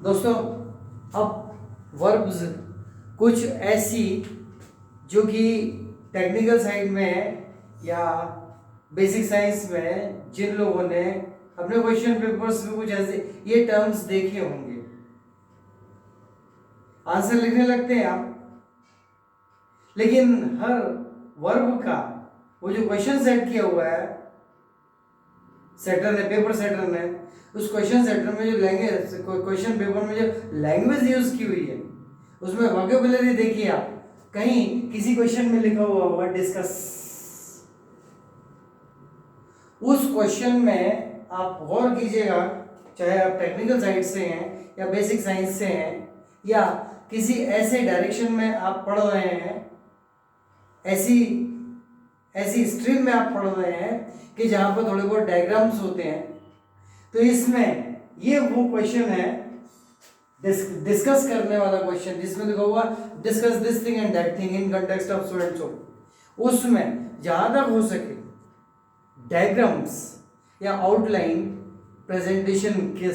दोस्तों, अब वर्ब्स कुछ ऐसी जो कि टेक्निकल साइड में है या बेसिक साइंस में है, जिन लोगों ने अपने क्वेश्चन पेपर्स में कुछ ऐसे ये टर्म्स देखे होंगे। आंसर लिखने लगते हैं आप, लेकिन हर वर्ब का वो जो क्वेश्चन सेट किया हुआ है सेटर ने, पेपर सेटर ने, उस क्वेश्चन सेटर में जो लैंग्वेज, क्वेश्चन पेपर में जो लैंग्वेज यूज की हुई है उसमें वोकैबुलरी देखिए आप, कहीं किसी क्वेश्चन में लिखा हुआ होगा डिस्कस, उस क्वेश्चन में आप गौर कीजिएगा, चाहे आप टेक्निकल साइड से हैं या बेसिक साइंस से हैं या किसी ऐसे डायरेक्शन में आप पढ़ रहे हैं, ऐसी स्ट्रीम में आप पढ़ रहे हैं कि जहां पर थोड़े बहुत डायग्राम्स होते हैं, तो इसमें ये वो क्वेश्चन है डिस्कस करने वाला क्वेश्चन, जिसमें लिखा हुआ discuss this thing and that thing in context of so and so. उसमें जहां तक हो सके डायग्राम्स या आउटलाइन प्रेजेंटेशन के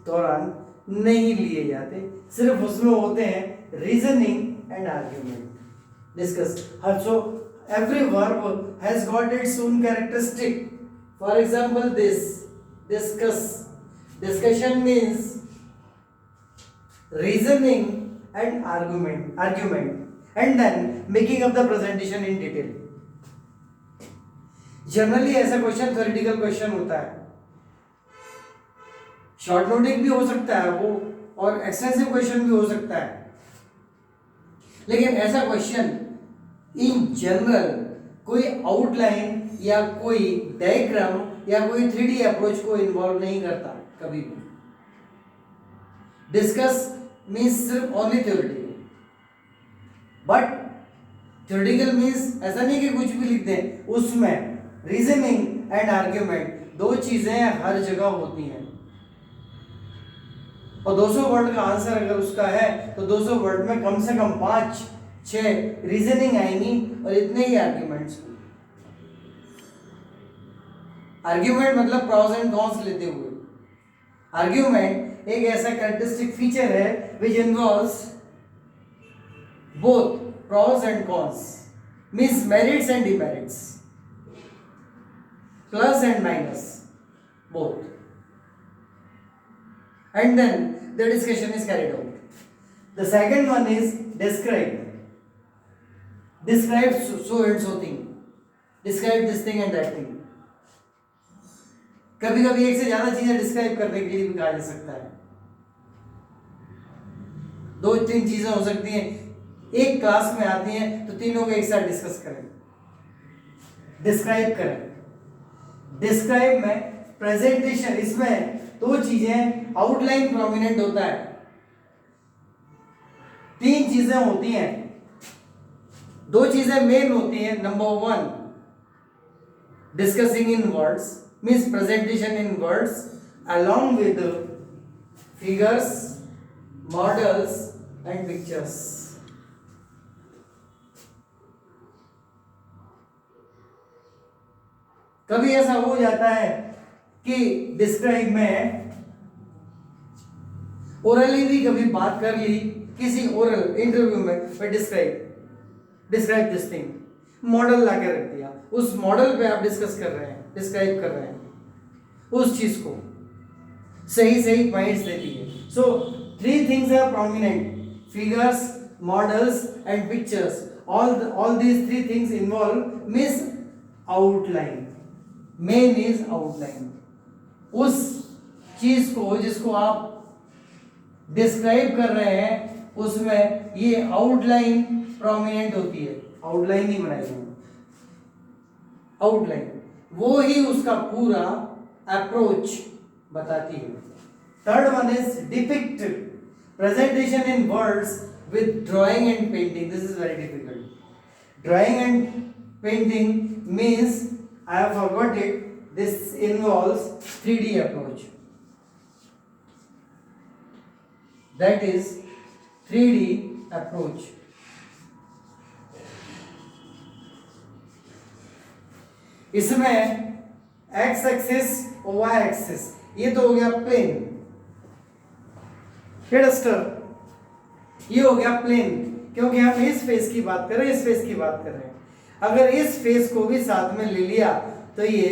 दौरान नहीं लिए जाते, सिर्फ उसमें होते हैं reasoning and argument discuss. So every verb has got its own characteristic. For example, this discuss, discussion means reasoning and argument and then making up the presentation in detail. Generally ऐसा क्वेश्चन थ्योरेटिकल क्वेश्चन होता है, short noting भी हो सकता है वो, और extensive question भी हो सकता है, लेकिन ऐसा क्वेश्चन इन जनरल कोई आउटलाइन या कोई डायग्राम या कोई 3D अप्रोच को इन्वॉल्व नहीं करता कभी भी। डिस्कस मीन्स सिर्फ only theoretical, but theoretical means ऐसा नहीं कि कुछ भी लिख दें, उसमें रीजनिंग एंड आर्ग्यूमेंट दो चीजें हर जगह होती हैं। और 200 वर्ड का आंसर अगर उसका है तो 200 वर्ड में कम से कम 5-6 रीजनिंग आएंगी और इतने ही आर्ग्यूमेंट्स। आर्ग्यूमेंट मतलब प्रॉस एंड कॉन्स लेते हुए। आर्ग्यूमेंट एक ऐसा कैरेक्टरिस्टिक फीचर है which involves both pros and cons, means merits and demerits, plus and minus both, and then the discussion is carried out. The second one is describe. Describe so and so thing, describe this thing and that thing. कभी कभी एक से ज्यादा चीजें describe करने के लिए भी कहा जा सकता है, 2-3 चीजें हो सकती हैं, एक क्लास में आती हैं तो तीनों को एक साथ डिस्कस करें, डिस्क्राइब करें। डिस्क्राइब में प्रेजेंटेशन, इसमें 2 चीजें, आउटलाइन प्रोमिनेंट होता है, 3 चीजें होती हैं, 2 चीजें मेन होती हैं। Number 1 discussing in words, means presentation in words along with figures, models and pictures. कभी ऐसा हो जाता है कि डिस्क्राइब में ओरली भी कभी बात कर ली किसी ओरल इंटरव्यू में, पर डिस्क्राइब दिस थिंग, मॉडल ला के रख दिया, उस मॉडल पे आप डिस्कस कर रहे हैं, डिस्क्राइब कर रहे हैं उस चीज को, सही पॉइंट्स देती है। So 3 things are prominent, figures, models and pictures, all these 3 things involve means outline, main is outline. उस चीज को जिसको आप डिस्क्राइब कर रहे हैं उसमें ये आउटलाइन प्रोमिनेंट होती है, आउटलाइन ही बनाई है, आउटलाइन वो ही उसका पूरा अप्रोच बताती है। Third one is depict, presentation in words with drawing and painting, this is very difficult. Drawing and painting means I have forgot it. This involves 3D approach. That is 3D approach. इसमें x axis और y axis, ये तो हो गया plane, ये duster, ये हो गया प्लेन, क्योंकि हम इस फेस की बात कर रहे हैं, इस फेस की बात कर रहे हैं। अगर इस फेस को भी साथ में ले लिया तो ये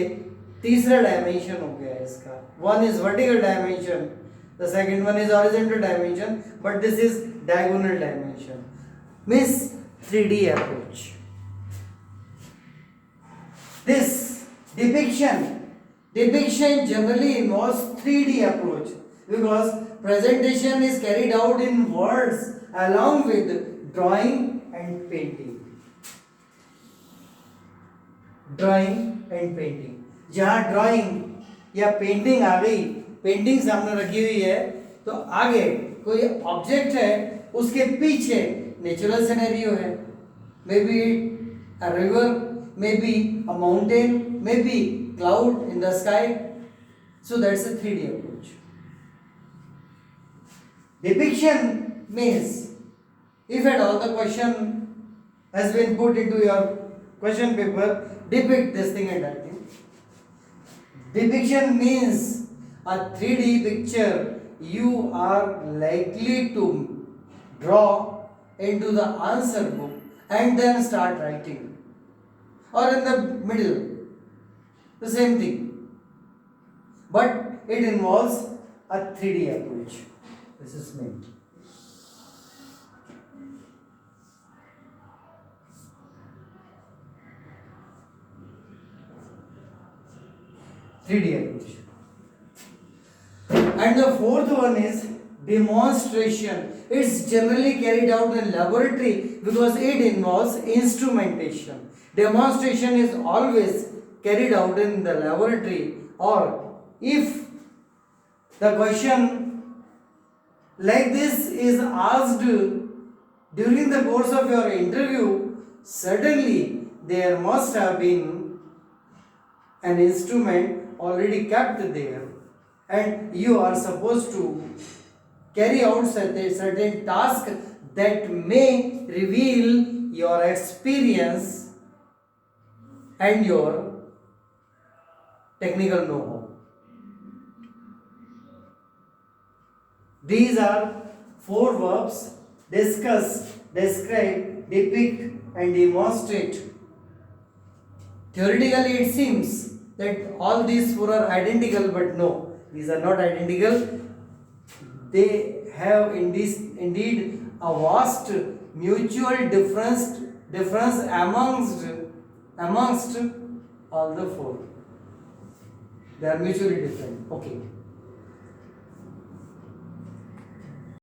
तीसरा डायमेंशन हो गया इसका। One is vertical dimension, the second one is horizontal dimension, but this is diagonal dimension, means 3D approach. This depiction generally involves 3D approach because presentation is carried out in words along with drawing and painting. Drawing and painting. जहाँ drawing या painting आ गई, painting सामने रखी हुई है, तो आगे कोई ऑब्जेक्ट है, उसके पीछे नेचुरल सिनेरियो है, may be a river, may be a mountain, may be cloud in the sky. So that's a 3D approach. Depiction means, if at all the question has been put into your question paper, depict this thing and that thing. Depiction means a 3D picture you are likely to draw into the answer book and then start writing, or in the middle, the same thing, but it involves a 3D approach. This is meant. approach. And the fourth one is demonstration. It's generally carried out in laboratory because it involves instrumentation. Demonstration is always carried out in the laboratory, or if the question like this is asked during the course of your interview, certainly there must have been an instrument already kept there, and you are supposed to carry out certain task that may reveal your experience and your technical know-how. These are 4 verbs: discuss, describe, depict and demonstrate. Theoretically it seems that all these 4 are identical, but no, these are not identical. They have indeed a vast mutual difference amongst all the 4. They are mutually different. Okay.